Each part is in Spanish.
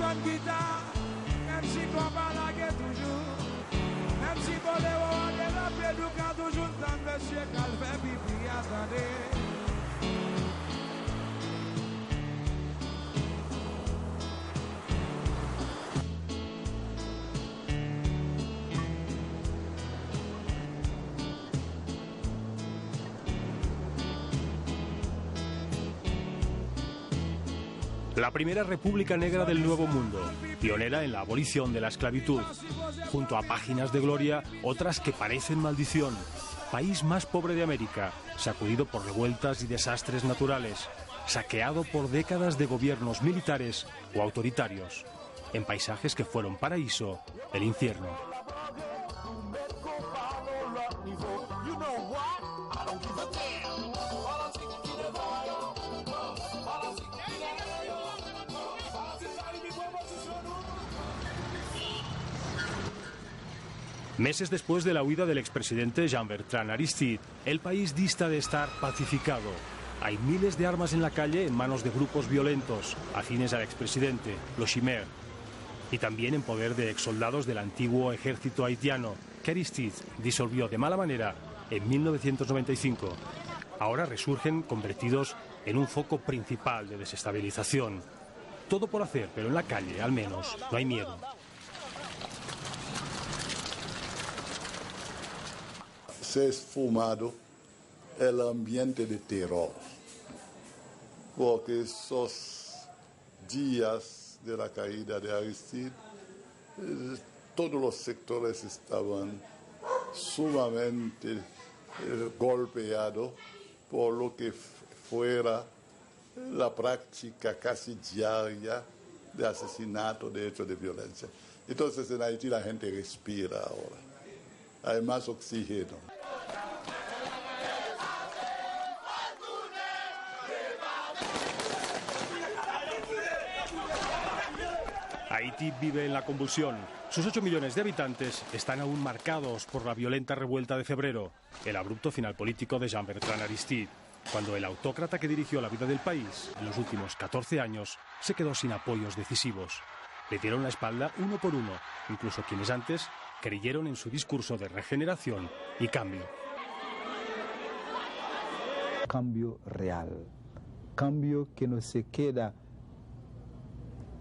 son guitare, même si combat la guerre toujours, même si Boléro a de la paix du camp toujours, tant monsieur Calvin Bibi, attendez. La primera república negra del Nuevo Mundo, pionera en la abolición de la esclavitud. Junto a páginas de gloria, otras que parecen maldición. País más pobre de América, sacudido por revueltas y desastres naturales, saqueado por décadas de gobiernos militares o autoritarios, en paisajes que fueron paraíso, el infierno. Meses después de la huida del expresidente Jean-Bertrand Aristide, el país dista de estar pacificado. Hay miles de armas en la calle en manos de grupos violentos, afines al expresidente, los Chimères, y también en poder de exsoldados del antiguo ejército haitiano, que Aristide disolvió de mala manera en 1995. Ahora resurgen convertidos en un foco principal de desestabilización. Todo por hacer, pero en la calle, al menos, no hay miedo. Se ha esfumado el ambiente de terror, porque esos días de la caída de Aristide, todos los sectores estaban sumamente golpeados por lo que fuera la práctica casi diaria de asesinato, de hechos de violencia. Entonces en Haití la gente respira ahora, hay más oxígeno. Haití vive en la convulsión. Sus 8 millones de habitantes están aún marcados por la violenta revuelta de febrero, el abrupto final político de Jean-Bertrand Aristide, cuando el autócrata que dirigió la vida del país en los últimos 14 años se quedó sin apoyos decisivos. Le dieron la espalda uno por uno, incluso quienes antes creyeron en su discurso de regeneración y cambio. Cambio real, cambio que no se queda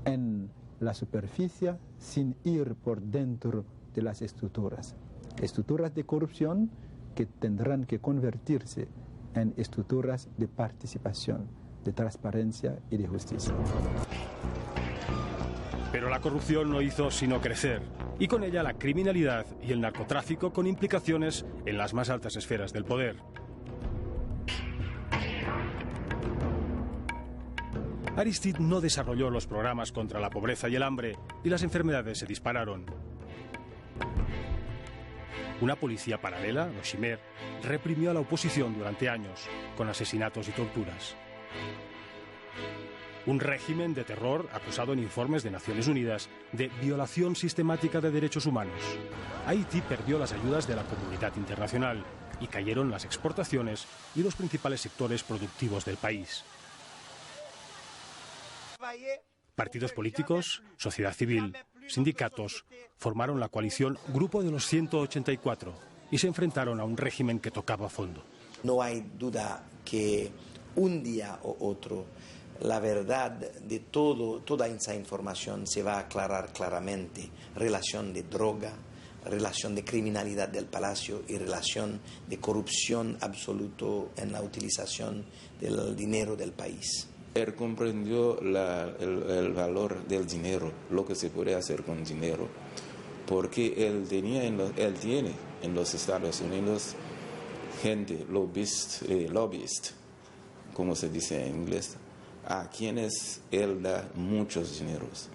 en la superficie sin ir por dentro de las estructuras de corrupción que tendrán que convertirse en estructuras de participación, de transparencia y de justicia. Pero la corrupción no hizo sino crecer, y con ella la criminalidad y el narcotráfico con implicaciones en las más altas esferas del poder. Aristide no desarrolló los programas contra la pobreza y el hambre, y las enfermedades se dispararon. Una policía paralela, los Chimères, reprimió a la oposición durante años, con asesinatos y torturas. Un régimen de terror acusado en informes de Naciones Unidas de violación sistemática de derechos humanos. Haití perdió las ayudas de la comunidad internacional y cayeron las exportaciones y los principales sectores productivos del país. Partidos políticos, sociedad civil, sindicatos formaron la coalición Grupo de los 184 y se enfrentaron a un régimen que tocaba fondo. No hay duda que un día u otro la verdad de toda esa información se va a aclarar claramente. Relación de droga, relación de criminalidad del palacio y relación de corrupción absoluto en la utilización del dinero del país. Él comprendió el valor del dinero, lo que se puede hacer con dinero, porque él tiene en los Estados Unidos gente lobbyist, como se dice en inglés, a quienes él da muchos dineros,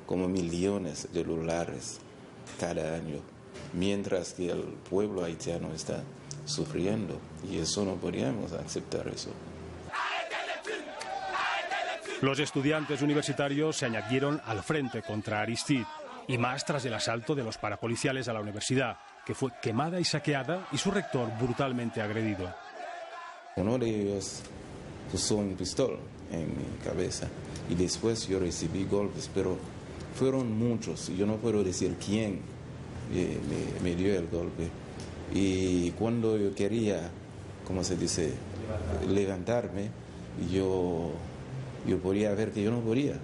como millones de dólares cada año, mientras que el pueblo haitiano está sufriendo, y eso no podríamos aceptar eso. Los estudiantes universitarios se añadieron al frente contra Aristide, y más tras el asalto de los parapoliciales a la universidad, que fue quemada y saqueada y su rector brutalmente agredido. Uno de ellos puso un pistola en mi cabeza y después yo recibí golpes, pero fueron muchos, yo no puedo decir quién me dio el golpe. Y cuando yo quería, como se dice, levantarme, yo podía ver que yo no podía.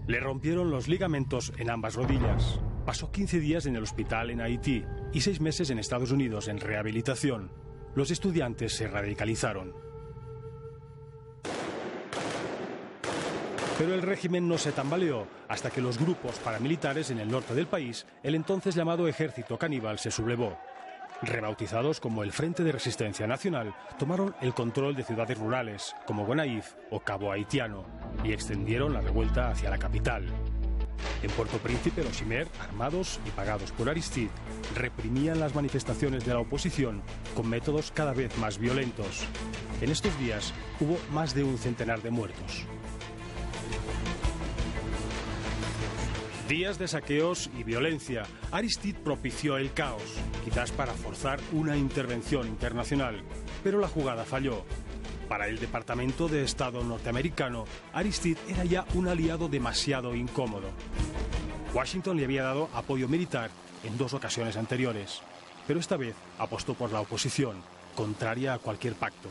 Le rompieron los ligamentos en ambas rodillas. Pasó 15 días en el hospital en Haití y 6 meses en Estados Unidos en rehabilitación. Los estudiantes se radicalizaron. Pero el régimen no se tambaleó hasta que los grupos paramilitares en el norte del país, el entonces llamado Ejército Caníbal, se sublevó. Rebautizados como el Frente de Resistencia Nacional, tomaron el control de ciudades rurales como Gonaïves o Cabo Haitiano y extendieron la revuelta hacia la capital. En Puerto Príncipe, los Chimère, armados y pagados por Aristide, reprimían las manifestaciones de la oposición con métodos cada vez más violentos. En estos días hubo más de un centenar de muertos. Días de saqueos y violencia. Aristide propició el caos, quizás para forzar una intervención internacional, pero la jugada falló. Para el Departamento de Estado norteamericano, Aristide era ya un aliado demasiado incómodo. Washington le había dado apoyo militar en 2 ocasiones anteriores, pero esta vez apostó por la oposición, contraria a cualquier pacto.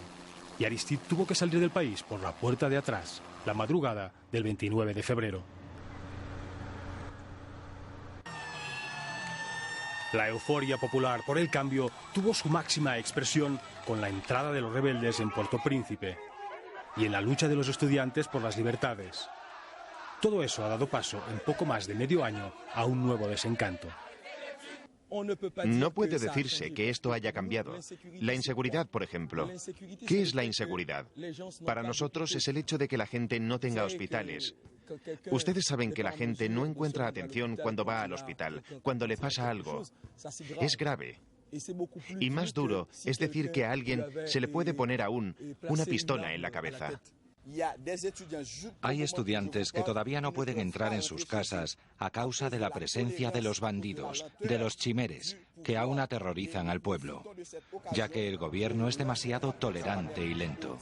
Y Aristide tuvo que salir del país por la puerta de atrás, la madrugada del 29 de febrero. La euforia popular por el cambio tuvo su máxima expresión con la entrada de los rebeldes en Puerto Príncipe y en la lucha de los estudiantes por las libertades. Todo eso ha dado paso en poco más de medio año a un nuevo desencanto. No puede decirse que esto haya cambiado. La inseguridad, por ejemplo. ¿Qué es la inseguridad? Para nosotros es el hecho de que la gente no tenga hospitales. Ustedes saben que la gente no encuentra atención cuando va al hospital, cuando le pasa algo. Es grave. Y más duro es decir que a alguien se le puede poner aún una pistola en la cabeza. Hay estudiantes que todavía no pueden entrar en sus casas a causa de la presencia de los bandidos, de los chimeres, que aún aterrorizan al pueblo, ya que el gobierno es demasiado tolerante y lento.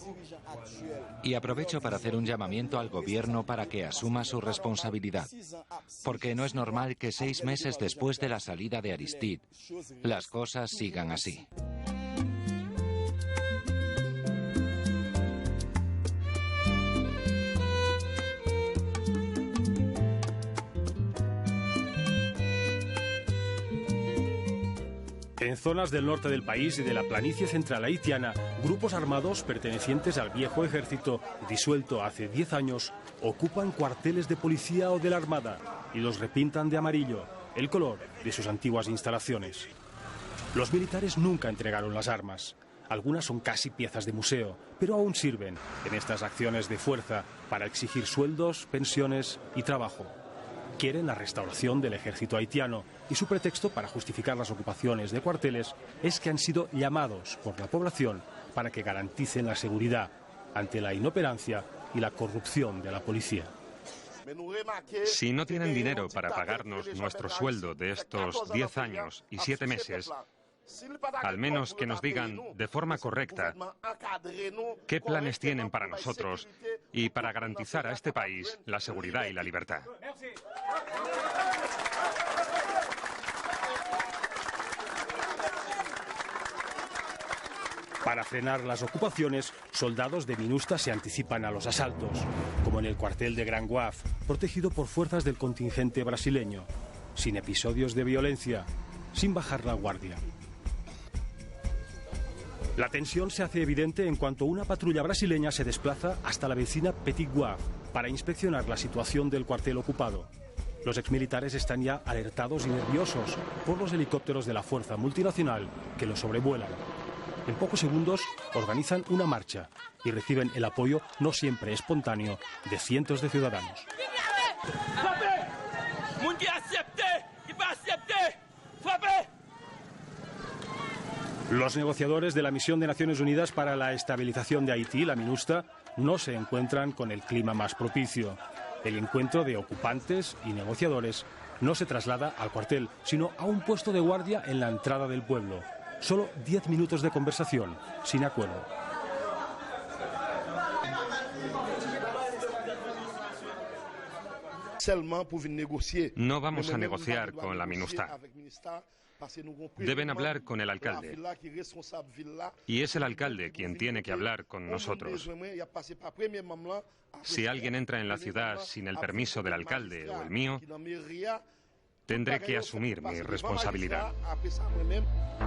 Y aprovecho para hacer un llamamiento al gobierno para que asuma su responsabilidad, porque no es normal que 6 meses después de la salida de Aristide, las cosas sigan así. En zonas del norte del país y de la planicie central haitiana, grupos armados pertenecientes al viejo ejército, disuelto hace 10 años, ocupan cuarteles de policía o de la Armada y los repintan de amarillo, el color de sus antiguas instalaciones. Los militares nunca entregaron las armas. Algunas son casi piezas de museo, pero aún sirven en estas acciones de fuerza para exigir sueldos, pensiones y trabajo. Quieren la restauración del ejército haitiano y su pretexto para justificar las ocupaciones de cuarteles es que han sido llamados por la población para que garanticen la seguridad ante la inoperancia y la corrupción de la policía. Si no tienen dinero para pagarnos nuestro sueldo de estos 10 años y 7 meses, al menos que nos digan de forma correcta qué planes tienen para nosotros y para garantizar a este país la seguridad y la libertad. Para frenar las ocupaciones, soldados de MINUSTA se anticipan a los asaltos, como en el cuartel de Grand Goâve, protegido por fuerzas del contingente brasileño, sin episodios de violencia, sin bajar la guardia. La tensión se hace evidente en cuanto una patrulla brasileña se desplaza hasta la vecina Petit Goâve para inspeccionar la situación del cuartel ocupado. Los exmilitares están ya alertados y nerviosos por los helicópteros de la fuerza multinacional que los sobrevuelan. En pocos segundos organizan una marcha y reciben el apoyo no siempre espontáneo de cientos de ciudadanos. Los negociadores de la Misión de Naciones Unidas para la Estabilización de Haití, la MINUSTA, no se encuentran con el clima más propicio. El encuentro de ocupantes y negociadores no se traslada al cuartel, sino a un puesto de guardia en la entrada del pueblo. Solo 10 minutos de conversación, sin acuerdo. No vamos a negociar con la MINUSTAH. Deben hablar con el alcalde. Y es el alcalde quien tiene que hablar con nosotros. Si alguien entra en la ciudad sin el permiso del alcalde o el mío, tendré que asumir mi responsabilidad.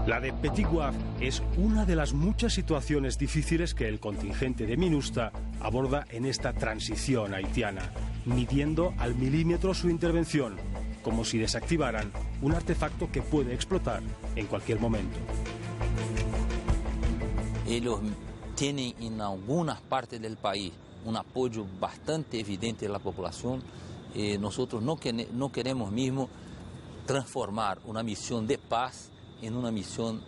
La de Petit Goâve es una de las muchas situaciones difíciles que el contingente de MINUSTAH aborda en esta transición haitiana, midiendo al milímetro su intervención, como si desactivaran un artefacto que puede explotar en cualquier momento. Ellos tienen en algunas partes del país un apoyo bastante evidente de la población. Nosotros no queremos mismo transformar una misión de paz en una misión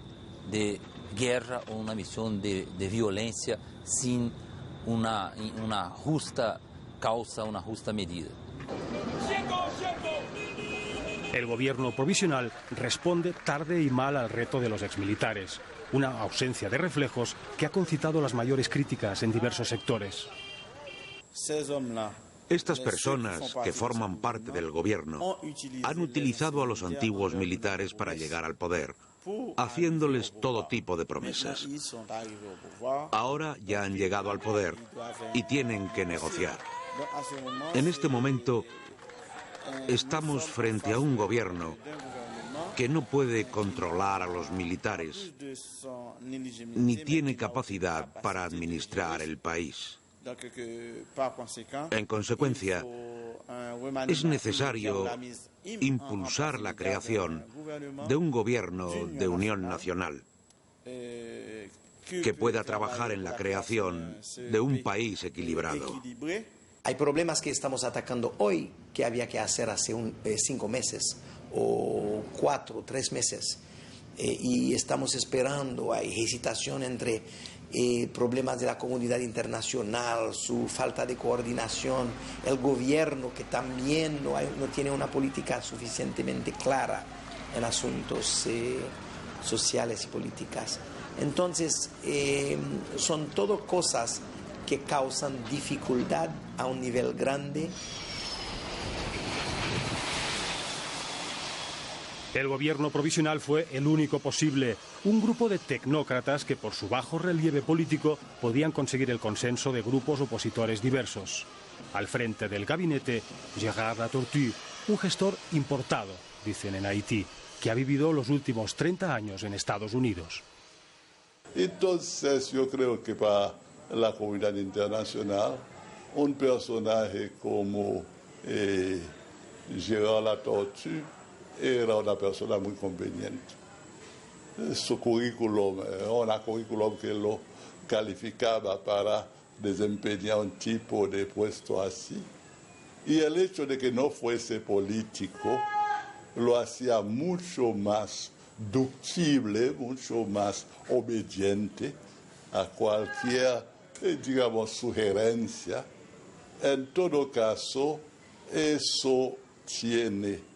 de guerra o una misión de violencia sin una justa causa, una justa medida. El gobierno provisional responde tarde y mal al reto de los exmilitares, una ausencia de reflejos que ha concitado las mayores críticas en diversos sectores. Estas personas, que forman parte del gobierno, han utilizado a los antiguos militares para llegar al poder, haciéndoles todo tipo de promesas. Ahora ya han llegado al poder y tienen que negociar. En este momento estamos frente a un gobierno que no puede controlar a los militares, ni tiene capacidad para administrar el país. En consecuencia, es necesario impulsar la creación de un gobierno de unión nacional que pueda trabajar en la creación de un país equilibrado. Hay problemas que estamos atacando hoy que había que hacer hace 5 meses o 4, 3 meses. Y estamos esperando, hay hesitación entre problemas de la comunidad internacional, su falta de coordinación, el gobierno que también no tiene una política suficientemente clara en asuntos sociales y políticas. Entonces, son todo cosas que causan dificultad a un nivel grande. El gobierno provisional fue el único posible, un grupo de tecnócratas que por su bajo relieve político podían conseguir el consenso de grupos opositores diversos. Al frente del gabinete, Gérard Latortue, un gestor importado, dicen en Haití, que ha vivido los últimos 30 años en Estados Unidos. Entonces yo creo que para la comunidad internacional, un personaje como Gérard Latortue era una persona muy conveniente. Su currículum era un currículum que lo calificaba para desempeñar un tipo de puesto así. Y el hecho de que no fuese político lo hacía mucho más ductible, mucho más obediente a cualquier, digamos, sugerencia. En todo caso, eso tiene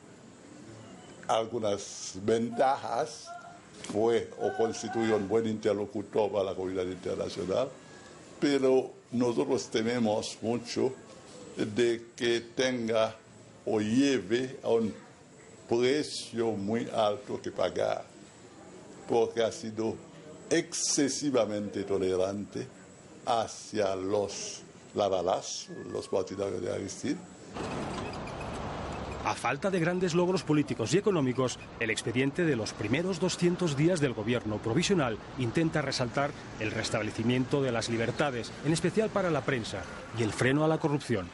algunas ventajas, fue o constituye un buen interlocutor para la comunidad internacional, pero nosotros tememos mucho de que tenga o lleve a un precio muy alto que pagar, porque ha sido excesivamente tolerante hacia los lavalas, los partidarios de Aristide. A falta de grandes logros políticos y económicos, el expediente de los primeros 200 días del gobierno provisional intenta resaltar el restablecimiento de las libertades, en especial para la prensa, y el freno a la corrupción.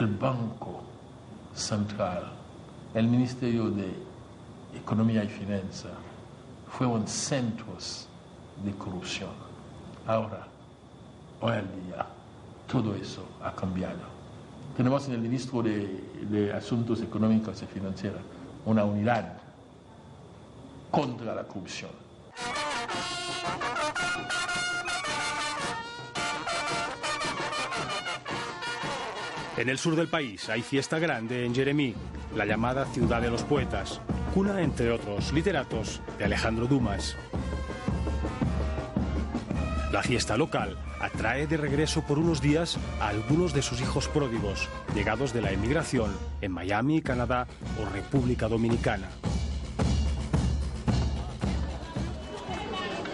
El Banco Central, el Ministerio de Economía y Finanzas, fueron centros de corrupción. Ahora, hoy en día, todo eso ha cambiado. Tenemos en el Ministro de Asuntos Económicos y Financieros una unidad contra la corrupción. En el sur del país hay fiesta grande en Jérémie, la llamada Ciudad de los Poetas, cuna, entre otros literatos, de Alejandro Dumas. La fiesta local atrae de regreso por unos días a algunos de sus hijos pródigos, llegados de la emigración en Miami, Canadá o República Dominicana.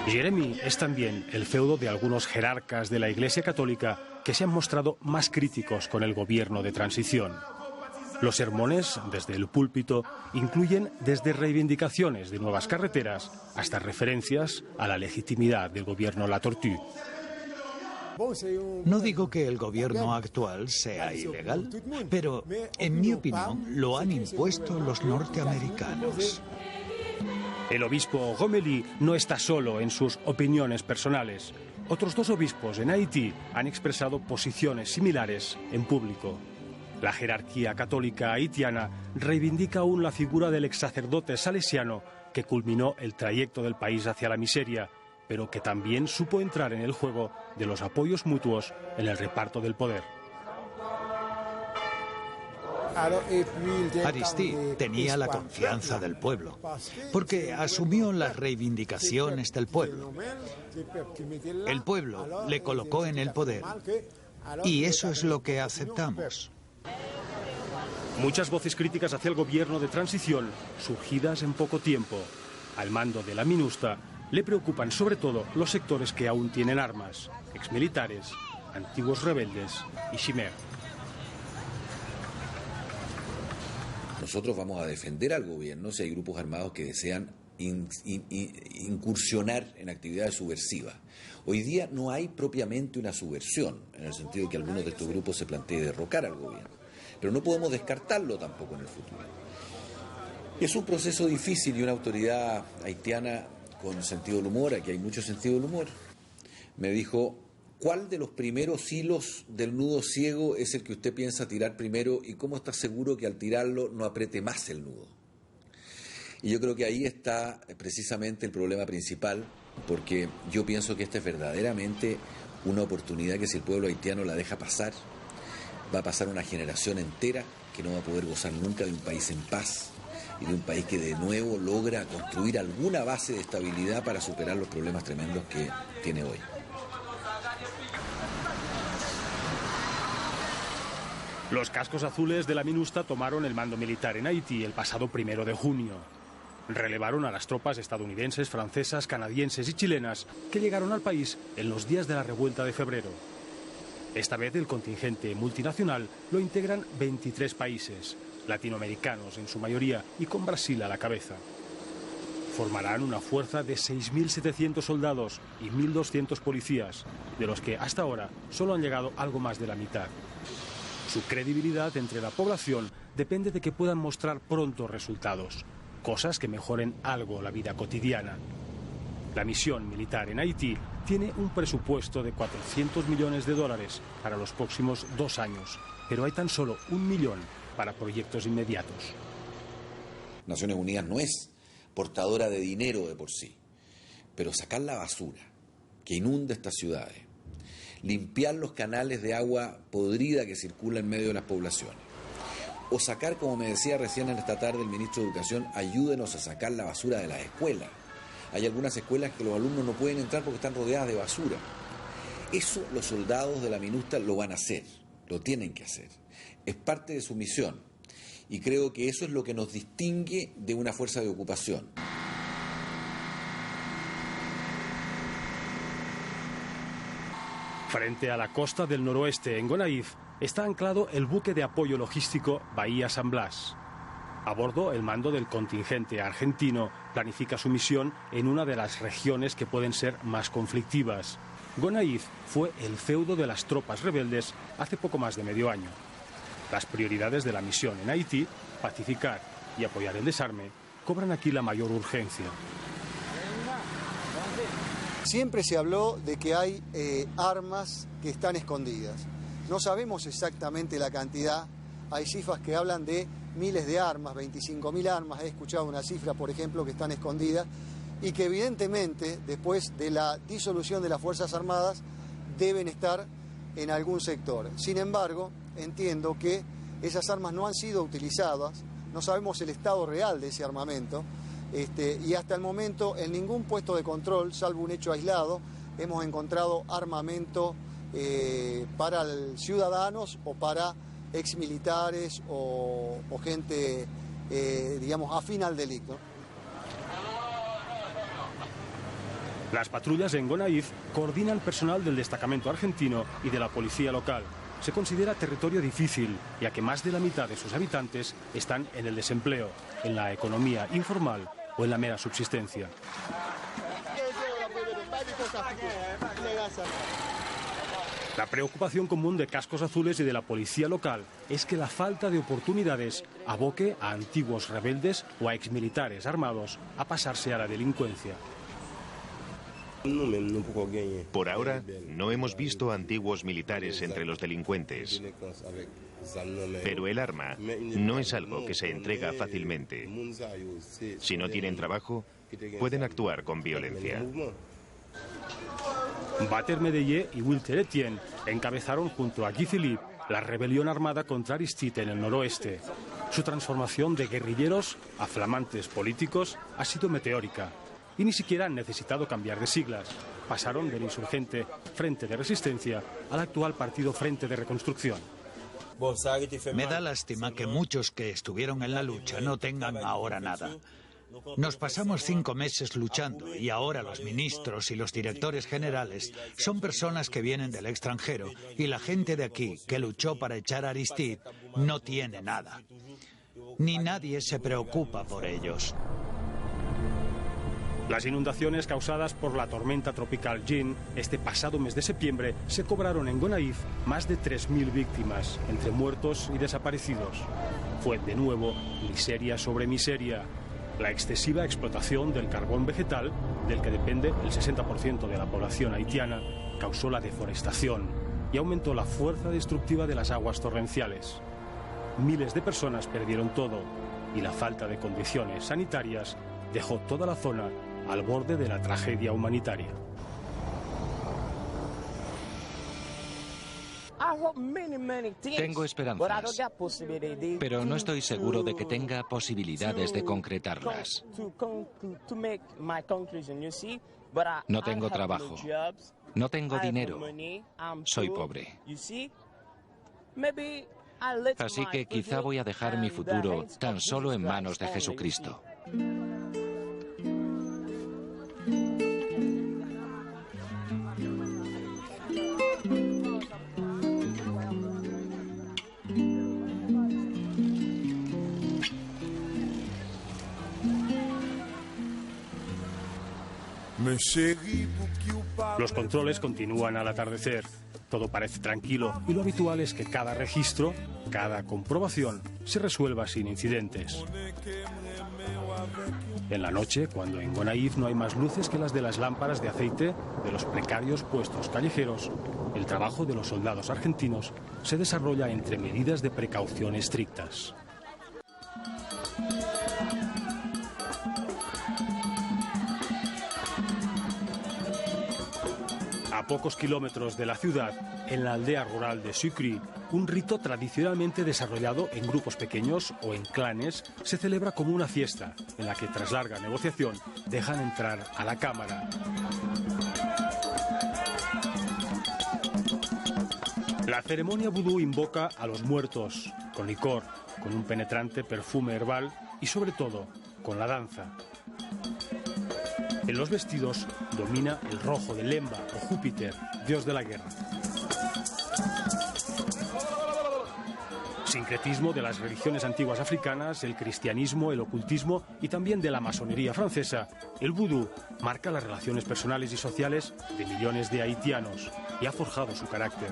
Jérémy es también el feudo de algunos jerarcas de la Iglesia Católica que se han mostrado más críticos con el gobierno de transición. Los sermones, desde el púlpito, incluyen desde reivindicaciones de nuevas carreteras hasta referencias a la legitimidad del gobierno La Tortue. No digo que el gobierno actual sea ilegal, pero, en mi opinión, lo han impuesto los norteamericanos. El obispo Romeli no está solo en sus opiniones personales. Otros dos obispos en Haití han expresado posiciones similares en público. La jerarquía católica haitiana reivindica aún la figura del ex sacerdote salesiano que culminó el trayecto del país hacia la miseria, pero que también supo entrar en el juego de los apoyos mutuos en el reparto del poder. Aristide tenía la confianza del pueblo, porque asumió las reivindicaciones del pueblo. El pueblo le colocó en el poder, y eso es lo que aceptamos. Muchas voces críticas hacia el gobierno de transición, surgidas en poco tiempo. Al mando de la MINUSTAH le preocupan sobre todo los sectores que aún tienen armas, exmilitares, antiguos rebeldes y Chimère. Nosotros vamos a defender al gobierno si hay grupos armados que desean incursionar en actividades subversivas. Hoy día no hay propiamente una subversión, en el sentido de que algunos de estos grupos se plantee derrocar al gobierno, pero no podemos descartarlo tampoco en el futuro. Es un proceso difícil y una autoridad haitiana con sentido del humor, aquí hay mucho sentido del humor, me dijo: ¿cuál de los primeros hilos del nudo ciego es el que usted piensa tirar primero y cómo está seguro que al tirarlo no apriete más el nudo? Y yo creo que ahí está precisamente el problema principal, porque yo pienso que esta es verdaderamente una oportunidad que si el pueblo haitiano la deja pasar, va a pasar una generación entera que no va a poder gozar nunca de un país en paz y de un país que de nuevo logra construir alguna base de estabilidad para superar los problemas tremendos que tiene hoy. Los cascos azules de la MINUSTAH tomaron el mando militar en Haití el pasado 1 de junio. Relevaron a las tropas estadounidenses, francesas, canadienses y chilenas que llegaron al país en los días de la revuelta de febrero. Esta vez el contingente multinacional lo integran 23 países, latinoamericanos en su mayoría y con Brasil a la cabeza. Formarán una fuerza de 6.700 soldados y 1.200 policías, de los que hasta ahora solo han llegado algo más de la mitad. Su credibilidad entre la población depende de que puedan mostrar pronto resultados, cosas que mejoren algo la vida cotidiana. La misión militar en Haití tiene un presupuesto de $400 millones para los próximos 2 años, pero hay tan solo 1 millón para proyectos inmediatos. Naciones Unidas no es portadora de dinero de por sí, pero sacar la basura que inunda estas ciudades, limpiar los canales de agua podrida que circula en medio de las poblaciones, o sacar, como me decía recién en esta tarde el ministro de Educación, ayúdenos a sacar la basura de las escuelas. Hay algunas escuelas que los alumnos no pueden entrar porque están rodeadas de basura. Eso los soldados de la MINUSTAH lo van a hacer, lo tienen que hacer. Es parte de su misión y creo que eso es lo que nos distingue de una fuerza de ocupación. Frente a la costa del noroeste, en Gonaïves, está anclado el buque de apoyo logístico Bahía San Blas. A bordo, el mando del contingente argentino planifica su misión en una de las regiones que pueden ser más conflictivas. Gonaïves fue el feudo de las tropas rebeldes hace poco más de medio año. Las prioridades de la misión en Haití, pacificar y apoyar el desarme, cobran aquí la mayor urgencia. Siempre se habló de que hay armas que están escondidas. No sabemos exactamente la cantidad. Hay cifras que hablan de miles de armas, 25.000 armas. He escuchado una cifra, por ejemplo, que están escondidas y que evidentemente, después de la disolución de las Fuerzas Armadas, deben estar en algún sector. Sin embargo, entiendo que esas armas no han sido utilizadas, no sabemos el estado real de ese armamento, y hasta el momento en ningún puesto de control, salvo un hecho aislado, hemos encontrado armamento para ciudadanos o para exmilitares o gente, digamos, afín al delito. Las patrullas en Gonaïves coordinan personal del destacamento argentino y de la policía local. Se considera territorio difícil, ya que más de la mitad de sus habitantes están en el desempleo, en la economía informal o en la mera subsistencia. La preocupación común de Cascos Azules y de la policía local es que la falta de oportunidades aboque a antiguos rebeldes o a exmilitares armados a pasarse a la delincuencia. Por ahora, no hemos visto antiguos militares entre los delincuentes. Pero el arma no es algo que se entrega fácilmente. Si no tienen trabajo, pueden actuar con violencia. Bater Medellé y Wilter Etienne encabezaron junto a Guy Philippe la rebelión armada contra Aristide en el noroeste. Su transformación de guerrilleros a flamantes políticos ha sido meteórica. Y ni siquiera han necesitado cambiar de siglas. Pasaron del insurgente Frente de Resistencia al actual partido Frente de Reconstrucción. Me da lástima que muchos que estuvieron en la lucha no tengan ahora nada. Nos pasamos 5 meses luchando y ahora los ministros y los directores generales son personas que vienen del extranjero y la gente de aquí que luchó para echar a Aristide no tiene nada. Ni nadie se preocupa por ellos. Las inundaciones causadas por la tormenta tropical Jean este pasado mes de septiembre se cobraron en Gonaïves más de 3.000 víctimas, entre muertos y desaparecidos. Fue de nuevo miseria sobre miseria. La excesiva explotación del carbón vegetal, del que depende el 60% de la población haitiana, causó la deforestación y aumentó la fuerza destructiva de las aguas torrenciales. Miles de personas perdieron todo y la falta de condiciones sanitarias dejó toda la zona al borde de la tragedia humanitaria. Tengo esperanzas, pero no estoy seguro de que tenga posibilidades de concretarlas. No tengo trabajo, no tengo dinero, soy pobre. Así que quizá voy a dejar mi futuro tan solo en manos de Jesucristo. Los controles continúan al atardecer. Todo parece tranquilo y lo habitual es que cada registro, cada comprobación, se resuelva sin incidentes. En la noche, cuando en Gonaïves no hay más luces que las de las lámparas de aceite de los precarios puestos callejeros, el trabajo de los soldados argentinos se desarrolla entre medidas de precaución estrictas. A pocos kilómetros de la ciudad, en la aldea rural de Sucre, un rito tradicionalmente desarrollado en grupos pequeños o en clanes se celebra como una fiesta, en la que tras larga negociación dejan entrar a la cámara. La ceremonia vudú invoca a los muertos, con licor, con un penetrante perfume herbal y sobre todo con la danza. En los vestidos domina el rojo de Lemba o Júpiter, dios de la guerra. Sincretismo de las religiones antiguas africanas, el cristianismo, el ocultismo y también de la masonería francesa, el vudú marca las relaciones personales y sociales de millones de haitianos y ha forjado su carácter.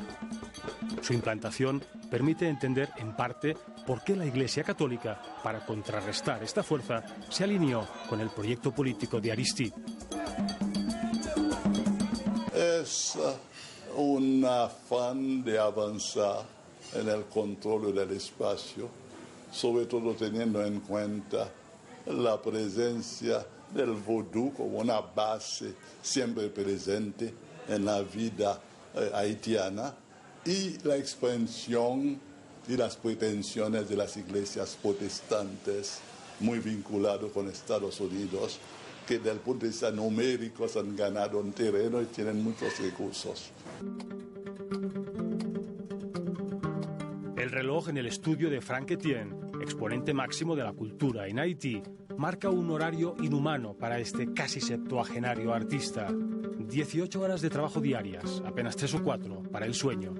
Su implantación permite entender en parte por qué la Iglesia Católica, para contrarrestar esta fuerza, se alineó con el proyecto político de Aristide. Es un afán de avanzar en el control del espacio, sobre todo teniendo en cuenta la presencia del vodú como una base siempre presente en la vida haitiana y la expansión y las pretensiones de las iglesias protestantes muy vinculados con Estados Unidos, que desde el punto de vista numérico han ganado un terreno y tienen muchos recursos. El reloj en el estudio de Frank Etienne, exponente máximo de la cultura en Haití, marca un horario inhumano para este casi septuagenario artista. 18 horas de trabajo diarias, apenas 3 o 4 para el sueño.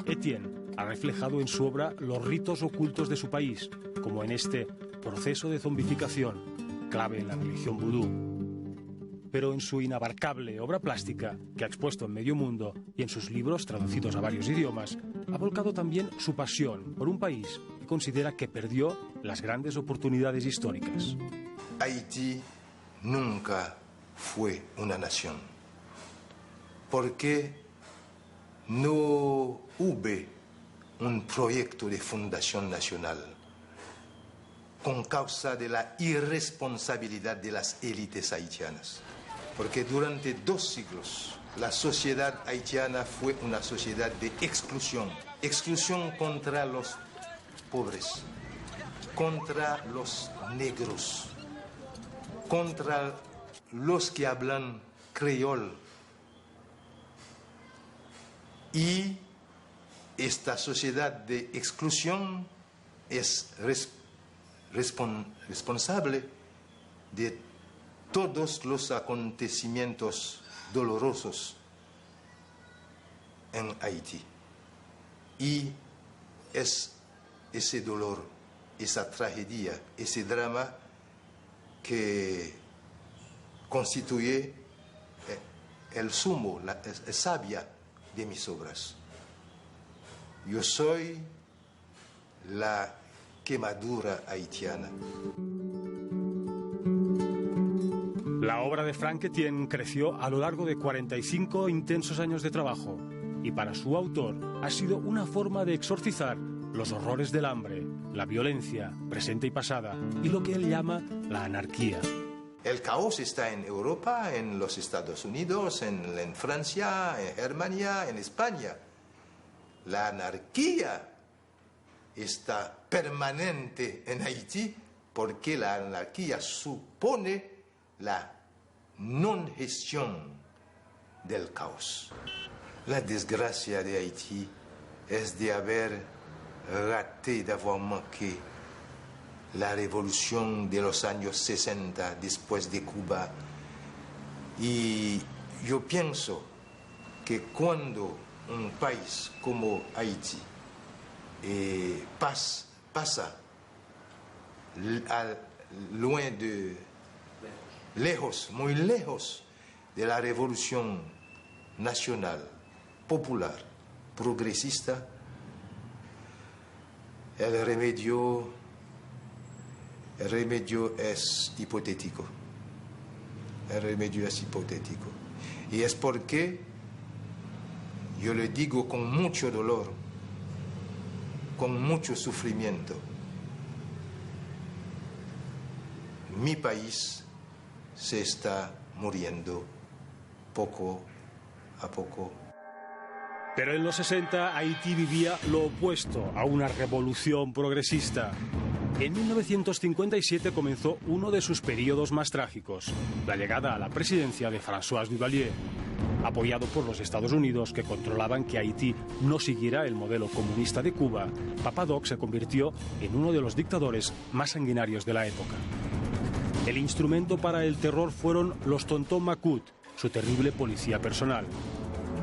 Etienne ha reflejado en su obra los ritos ocultos de su país, como en este proceso de zombificación, clave en la religión vudú. Pero en su inabarcable obra plástica, que ha expuesto en medio mundo, y en sus libros traducidos a varios idiomas, ha volcado también su pasión por un país que considera que perdió las grandes oportunidades históricas. Haití nunca fue una nación, porque no hubo un proyecto de fundación nacional con causa de la irresponsabilidad de las élites haitianas. Porque durante 2 siglos la sociedad haitiana fue una sociedad de exclusión. Exclusión contra los pobres, contra los negros, contra los que hablan creol. Y esta sociedad de exclusión es responsable de todos los acontecimientos dolorosos en Haití. Y es ese dolor, esa tragedia, ese drama que constituye el sumo, la savia de mis obras. Yo soy la quemadura haitiana. La obra de Frank Etienne creció a lo largo de 45 intensos años de trabajo y para su autor ha sido una forma de exorcizar los horrores del hambre, la violencia presente y pasada y lo que él llama la anarquía. El caos está en Europa, en los Estados Unidos, en Francia, en Germania, en España. La anarquía está permanente en Haití porque la anarquía supone la non gestión del caos. La desgracia de Haití es de haber raté, d'avoir manqué la revolución de los años 60 después de Cuba. Y yo pienso que cuando un país como Haití pasa lejos, muy lejos de la revolución nacional, popular, progresista, el remedio es hipotético. El remedio es hipotético. Y es porque yo le digo con mucho dolor, con mucho sufrimiento, mi país se está muriendo poco a poco. Pero en los 60 Haití vivía lo opuesto a una revolución progresista. En 1957 comenzó uno de sus periodos más trágicos, la llegada a la presidencia de François Duvalier, apoyado por los Estados Unidos que controlaban que Haití no siguiera el modelo comunista de Cuba. Papa Doc se convirtió en uno de los dictadores más sanguinarios de la época. El instrumento para el terror fueron los Tonton Macoute, su terrible policía personal.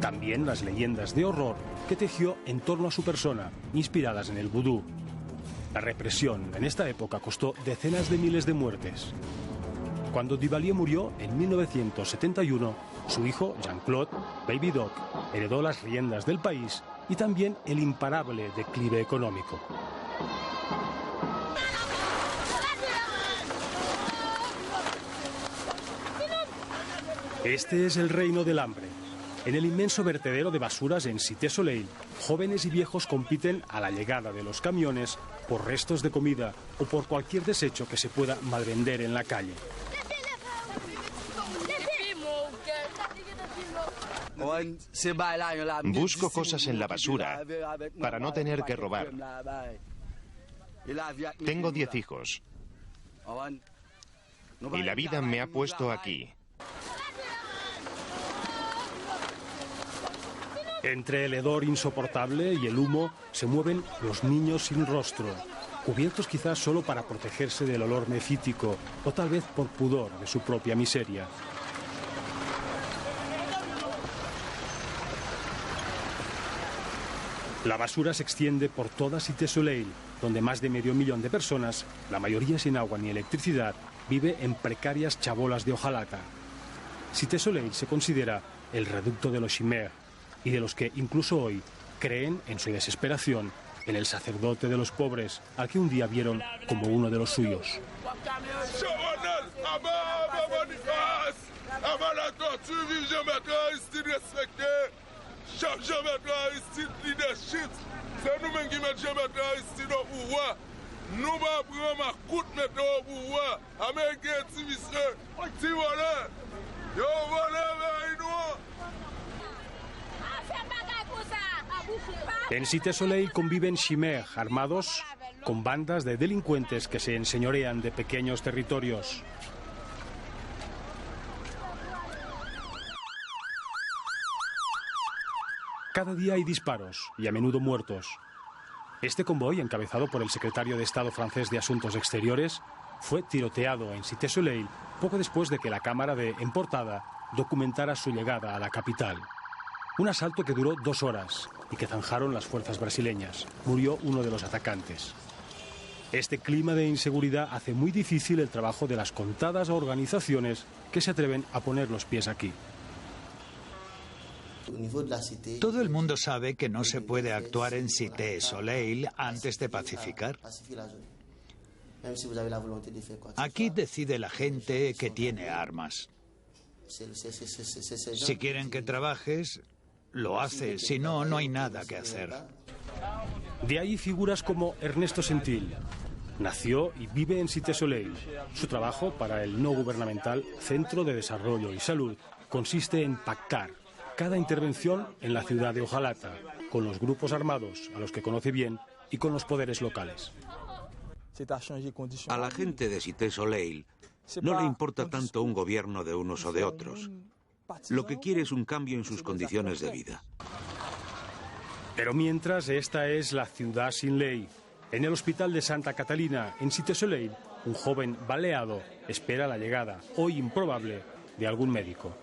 También las leyendas de horror que tejió en torno a su persona, inspiradas en el vudú. La represión en esta época costó decenas de miles de muertes. Cuando Duvalier murió en 1971, su hijo, Jean-Claude, Baby Doc, heredó las riendas del país y también el imparable declive económico. Este es el reino del hambre. En el inmenso vertedero de basuras en Cité Soleil, jóvenes y viejos compiten a la llegada de los camiones por restos de comida o por cualquier desecho que se pueda malvender en la calle. Busco cosas en la basura para no tener que robar. Tengo 10 hijos. Y la vida me ha puesto aquí. Entre el hedor insoportable y el humo se mueven los niños sin rostro, cubiertos quizás solo para protegerse del olor mefítico o tal vez por pudor de su propia miseria. La basura se extiende por toda Cité Soleil, donde más de 500.000 de personas, la mayoría sin agua ni electricidad, vive en precarias chabolas de hojalata. Cité Soleil se considera el reducto de los chimères y de los que incluso hoy creen en su desesperación en el sacerdote de los pobres, al que un día vieron como uno de los suyos. En Cité Soleil conviven chimères armados con bandas de delincuentes que se enseñorean de pequeños territorios. Cada día hay disparos y a menudo muertos. Este convoy, encabezado por el secretario de Estado francés de Asuntos Exteriores, fue tiroteado en Cité Soleil poco después de que la cámara de En Portada documentara su llegada a la capital. Un asalto que duró 2 horas y que zanjaron las fuerzas brasileñas. Murió uno de los atacantes. Este clima de inseguridad hace muy difícil el trabajo de las contadas organizaciones que se atreven a poner los pies aquí. Todo el mundo sabe que no se puede actuar en Cité Soleil antes de pacificar. Aquí decide la gente que tiene armas. Si quieren que trabajes, lo hace. Si no, no hay nada que hacer. De ahí figuras como Ernesto Sentil. Nació y vive en Cité Soleil. Su trabajo para el no gubernamental Centro de Desarrollo y Salud consiste en pactar cada intervención en la ciudad de Hojalata, con los grupos armados, a los que conoce bien, y con los poderes locales. A la gente de Cité Soleil no le importa tanto un gobierno de unos o de otros. Lo que quiere es un cambio en sus condiciones de vida. Pero mientras, esta es la ciudad sin ley. En el hospital de Santa Catalina, en Cité Soleil, un joven baleado espera la llegada, hoy improbable, de algún médico.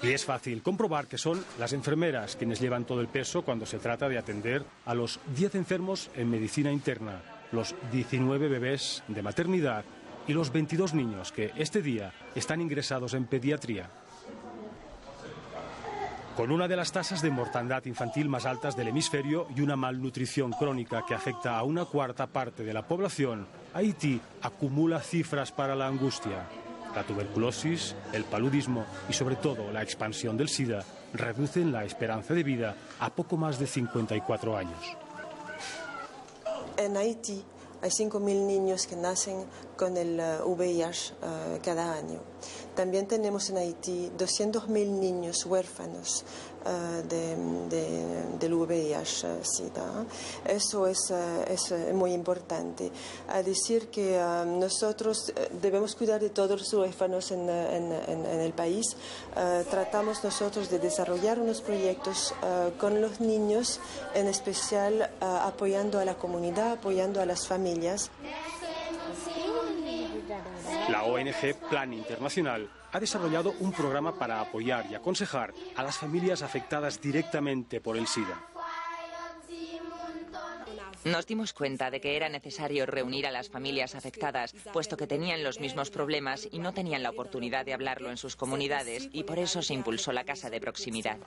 Y es fácil comprobar que son las enfermeras quienes llevan todo el peso cuando se trata de atender a los 10 enfermos en medicina interna, los 19 bebés de maternidad y los 22 niños que este día están ingresados en pediatría. Con una de las tasas de mortandad infantil más altas del hemisferio y una malnutrición crónica que afecta a 1/4 parte de la población, Haití acumula cifras para la angustia. La tuberculosis, el paludismo y sobre todo la expansión del SIDA reducen la esperanza de vida a poco más de 54 años. En Haití hay 5.000 niños que nacen con el VIH cada año. También tenemos en Haití 200.000 niños huérfanos del VIH-Sida. Eso es muy importante. A decir que nosotros debemos cuidar de todos los huérfanos en el país. Tratamos nosotros de desarrollar unos proyectos con los niños, en especial apoyando a la comunidad, apoyando a las familias. La ONG Plan Internacional ha desarrollado un programa para apoyar y aconsejar a las familias afectadas directamente por el SIDA. Nos dimos cuenta de que era necesario reunir a las familias afectadas, puesto que tenían los mismos problemas y no tenían la oportunidad de hablarlo en sus comunidades, y por eso se impulsó la casa de proximidad.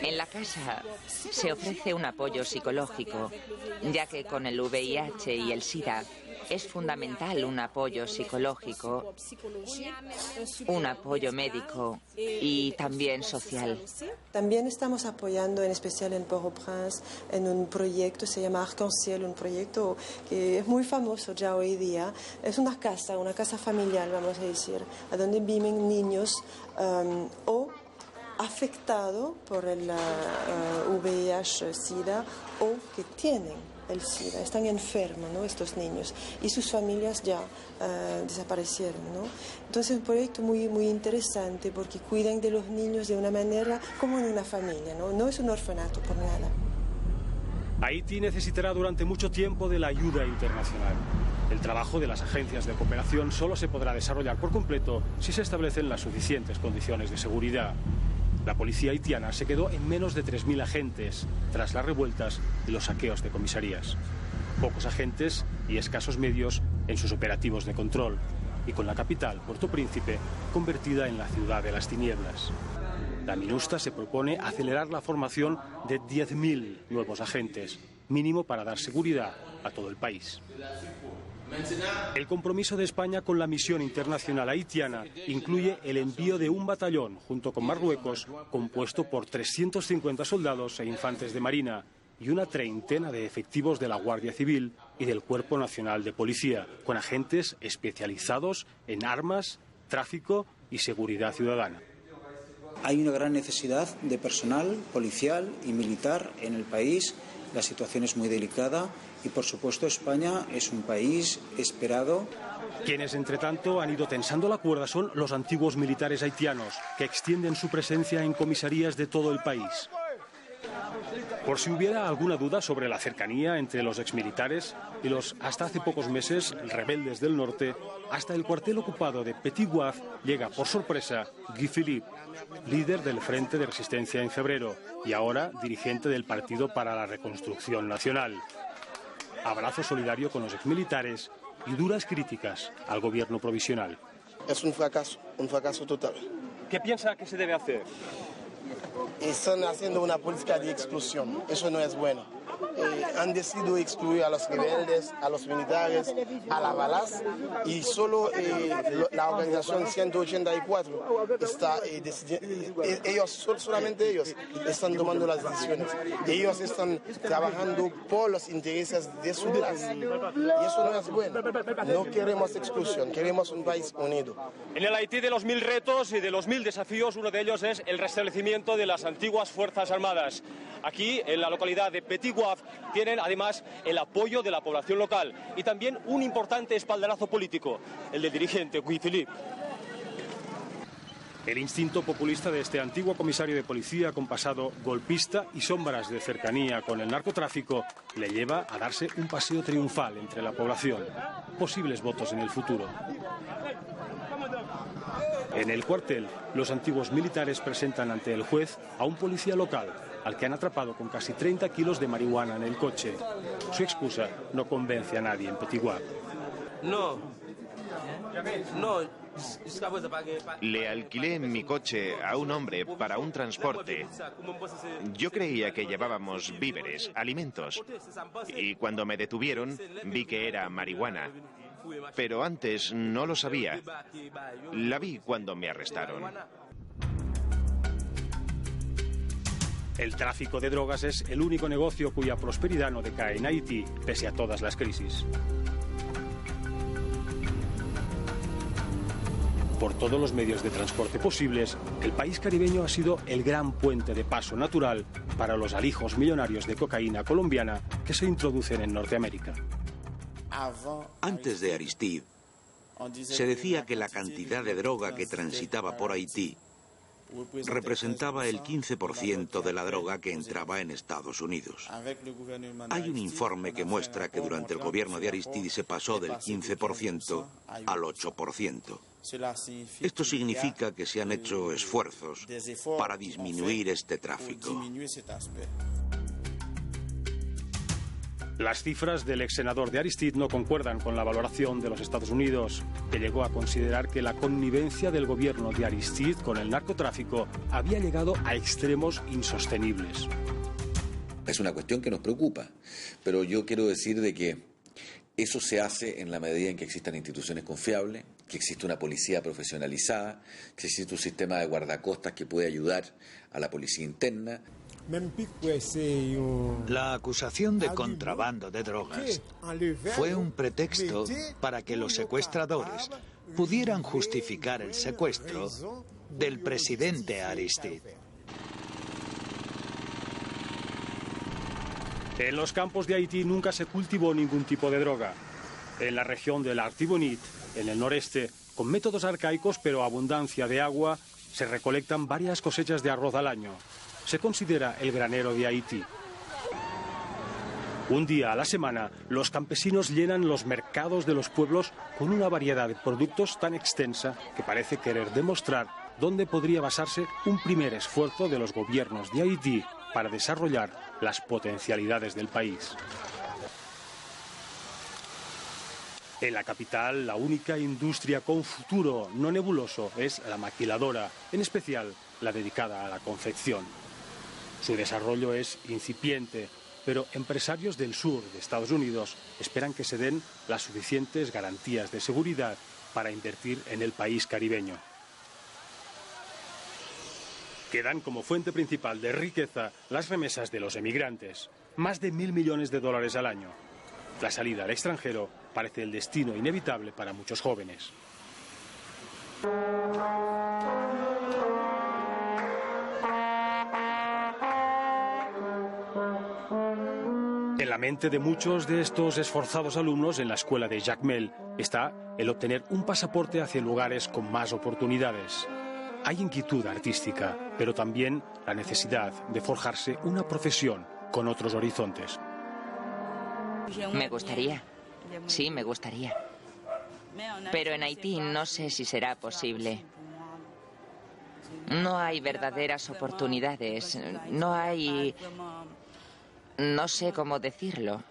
En la casa se ofrece un apoyo psicológico, ya que con el VIH y el SIDA es fundamental un apoyo psicológico, un apoyo médico y también social. También estamos apoyando, en especial en Port-au-Prince, en un proyecto, se llama Arc-en-Ciel, un proyecto que es muy famoso ya hoy día. Es una casa familiar, vamos a decir, a donde viven niños o afectados por el VIH-Sida o que tienen el SIDA, están enfermos, ¿no?, estos niños, y sus familias ya desaparecieron, ¿no? Entonces es un proyecto muy, muy interesante porque cuidan de los niños de una manera como en una familia, ¿no? No es un orfanato por nada. Haití necesitará durante mucho tiempo de la ayuda internacional. El trabajo de las agencias de cooperación solo se podrá desarrollar por completo si se establecen las suficientes condiciones de seguridad. La policía haitiana se quedó en menos de 3.000 agentes tras las revueltas y los saqueos de comisarías. Pocos agentes y escasos medios en sus operativos de control, y con la capital, Puerto Príncipe, convertida en la ciudad de las tinieblas. La MINUSTA se propone acelerar la formación de 10.000 nuevos agentes, mínimo para dar seguridad a todo el país. El compromiso de España con la misión internacional haitiana incluye el envío de un batallón, junto con Marruecos, compuesto por 350 soldados e infantes de marina y una treintena de efectivos de la Guardia Civil y del Cuerpo Nacional de Policía, con agentes especializados en armas, tráfico y seguridad ciudadana. Hay una gran necesidad de personal policial y militar en el país. La situación es muy delicada y, por supuesto, España es un país esperado. Quienes, entre tanto, han ido tensando la cuerda son los antiguos militares haitianos, que extienden su presencia en comisarías de todo el país. Por si hubiera alguna duda sobre la cercanía entre los exmilitares y los, hasta hace pocos meses, rebeldes del norte, hasta el cuartel ocupado de Petit Goâve llega por sorpresa Guy Philippe, líder del Frente de Resistencia en febrero y ahora dirigente del Partido para la Reconstrucción Nacional. Abrazo solidario con los exmilitares y duras críticas al gobierno provisional. Es un fracaso total. ¿Qué piensa que se debe hacer? Están haciendo una política de exclusión, eso no es bueno. Han decidido excluir a los rebeldes, a los militares, a la balas, y solo la organización 184 está decidiendo, solamente ellos están tomando las decisiones. Ellos están trabajando por los intereses de su clase, y eso no es bueno. No queremos exclusión, queremos un país unido. En el Haití de los 1000 retos y de los 1000 desafíos, uno de ellos es el restablecimiento de las antiguas Fuerzas Armadas. Aquí, en la localidad de Petit Goâve, tienen además el apoyo de la población local y también un importante espaldarazo político, el del dirigente Guy Philippe. El instinto populista de este antiguo comisario de policía con pasado golpista y sombras de cercanía con el narcotráfico le lleva a darse un paseo triunfal entre la población. Posibles votos en el futuro. En el cuartel, los antiguos militares presentan ante el juez a un policía local, al que han atrapado con casi 30 kilos de marihuana en el coche. Su excusa no convence a nadie en Petit Goâve. No. Le alquilé mi coche a un hombre para un transporte. Yo creía que llevábamos víveres, alimentos. Y cuando me detuvieron, vi que era marihuana. Pero antes no lo sabía. La vi cuando me arrestaron. El tráfico de drogas es el único negocio cuya prosperidad no decae en Haití, pese a todas las crisis. Por todos los medios de transporte posibles, el país caribeño ha sido el gran puente de paso natural para los alijos millonarios de cocaína colombiana que se introducen en Norteamérica. Antes de Aristide, se decía que la cantidad de droga que transitaba por Haití representaba el 15% de la droga que entraba en Estados Unidos. Hay un informe que muestra que durante el gobierno de Aristide se pasó del 15% al 8%. Esto significa que se han hecho esfuerzos para disminuir este tráfico. Las cifras del ex senador de Aristide no concuerdan con la valoración de los Estados Unidos, que llegó a considerar que la connivencia del gobierno de Aristide con el narcotráfico había llegado a extremos insostenibles. Es una cuestión que nos preocupa, pero yo quiero decir de que eso se hace en la medida en que existan instituciones confiables, que existe una policía profesionalizada, que existe un sistema de guardacostas que puede ayudar a la policía interna. La acusación de contrabando de drogas fue un pretexto para que los secuestradores pudieran justificar el secuestro del presidente Aristide. En los campos de Haití nunca se cultivó ningún tipo de droga. En la región de la Artibonite, en el noreste, con métodos arcaicos pero abundancia de agua, se recolectan varias cosechas de arroz al año. Se considera el granero de Haití. Un día a la semana, los campesinos llenan los mercados de los pueblos con una variedad de productos tan extensa que parece querer demostrar dónde podría basarse un primer esfuerzo de los gobiernos de Haití para desarrollar las potencialidades del país. En la capital, la única industria con futuro no nebuloso es la maquiladora, en especial la dedicada a la confección. Su desarrollo es incipiente, pero empresarios del sur de Estados Unidos esperan que se den las suficientes garantías de seguridad para invertir en el país caribeño. Quedan como fuente principal de riqueza las remesas de los emigrantes, más de $1.000 millones al año. La salida al extranjero parece el destino inevitable para muchos jóvenes. En la mente de muchos de estos esforzados alumnos en la escuela de Jacmel está el obtener un pasaporte hacia lugares con más oportunidades. Hay inquietud artística, pero también la necesidad de forjarse una profesión con otros horizontes. Me gustaría. Sí, me gustaría. Pero en Haití no sé si será posible. No hay verdaderas oportunidades. No hay... No sé cómo decirlo.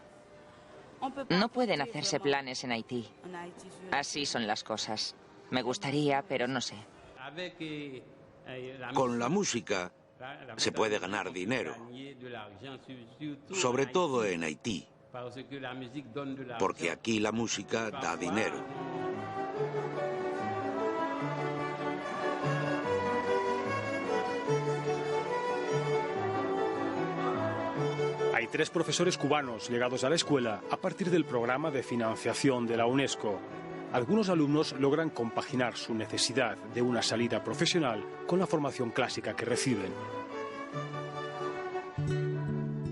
No pueden hacerse planes en Haití. Así son las cosas. Me gustaría, pero no sé. Con la música se puede ganar dinero, sobre todo en Haití, porque aquí la música da dinero. Hay 3 profesores cubanos llegados a la escuela a partir del programa de financiación de la UNESCO. Algunos alumnos logran compaginar su necesidad de una salida profesional con la formación clásica que reciben.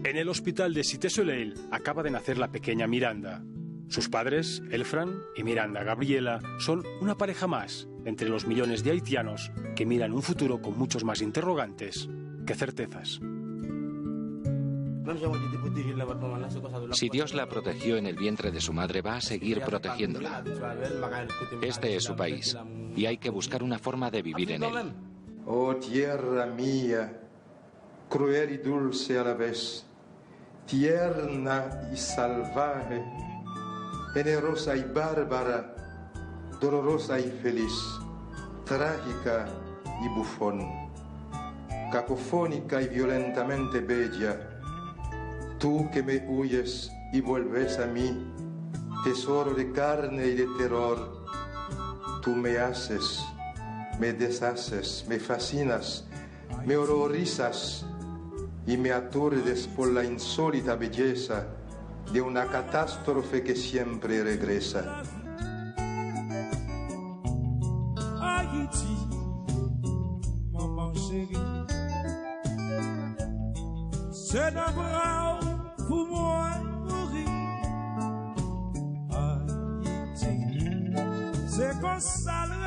En el hospital de Cité Soleil acaba de nacer la pequeña Miranda. Sus padres, Elfran y Miranda Gabriela, son una pareja más entre los millones de haitianos que miran un futuro con muchos más interrogantes que certezas. Si Dios la protegió en el vientre de su madre, va a seguir protegiéndola. Este es su país y hay que buscar una forma de vivir en él. Oh tierra mía, cruel y dulce a la vez, tierna y salvaje, generosa y bárbara, dolorosa y feliz, trágica y bufón, cacofónica y violentamente bella. Tú que me huyes y vuelves a mí, tesoro de carne y de terror, tú me haces, me deshaces, me fascinas, me horrorizas y me aturdes por la insólita belleza de una catástrofe que siempre regresa. Haïti, maman chérie, c'est un bras pour moi mourir. Haïti, c'est comme ça le